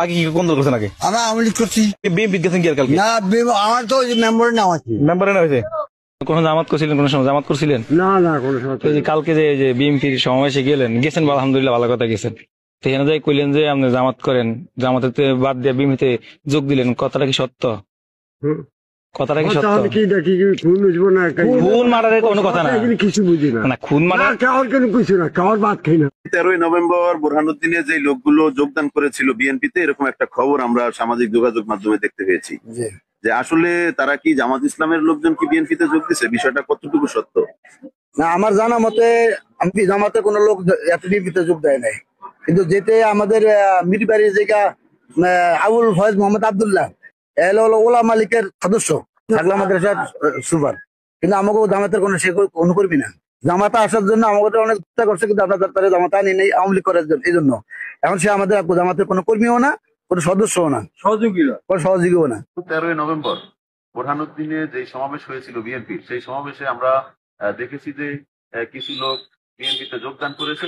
আগে কি কোন দল করছেন? আগে আমরা আওয়ামী লীগ করছি বিএনপি গেছেন কি আর কালকে? না। আমার তো মেম্বার নাম আছে। মেম্বারে না হয়েছে? কোন জামাত করছিলেন? কোন সময় জামাত করছিলেন? না না কোনো সময় তো এই যে কালকে যে বিএনপির সমাবেশে গেছেন আলহামদুলিল্লাহ, ভালো কথা গেছেন। তো এখানে যাই কইলেন যে আপনি জামাত করেন, জামাতে বাদ দিয়ে বিএনপিতে যোগ দিলেন, কথাটা কি সত্য? কথাটা কি সত্য? কি দেখি খুন বুঝবো না, খুন মার্ডারের কোনো কথা না। কিছু বুঝি না। না, খুন মার্ডার খাওয়ার কেন কিছু না, খাওয়ার ভাত খাই না। 13ই নভেম্বর বোরহানুদ্দিনের যে লোকগুলো যোগদান করেছিল বিএনপিতে, এরকম একটা খবর আমরা সামাজিক যোগাযোগ মাধ্যমে দেখতে পেয়েছি যে আসলে তারা কি জামাত ইসলামের লোকজন কি বিএনপিতে যোগ দিছে, বিষয়টা কতটুকু সত্য? না, আমার জানা মতে আমি জামাতে কোনো লোক বিএনপিতে যোগ দেয় নাই, কিন্তু যেতে আমাদের মিরবাড়ির যেটা আবুল ফয়েজ মোহাম্মদ আব্দুল্লাহ এল হলো ওলা মালিকের সদস্য, থাকলে আমাদের সুপার, কিন্তু আমাকে জামাতের কোনো সে কোনো করবি না। জামাতা আসার জন্য আমাকে অনেক চেষ্টা করছে, কিন্তু আমরা তারা জামাতা আনি নেই আওয়ামী লীগ করার জন্য। এই জন্য এখন সে আমাদের জামাতের কোনো কর্মীও না, কোনো সদস্যও না, কোনো সহযোগীও না। 13ই নভেম্বর বোরহানুদ্দিনে যে সমাবেশ হয়েছিল বিএনপির, সেই সমাবেশে আমরা দেখেছি যে কিছু লোক বিএনপিতে যোগদান করেছে।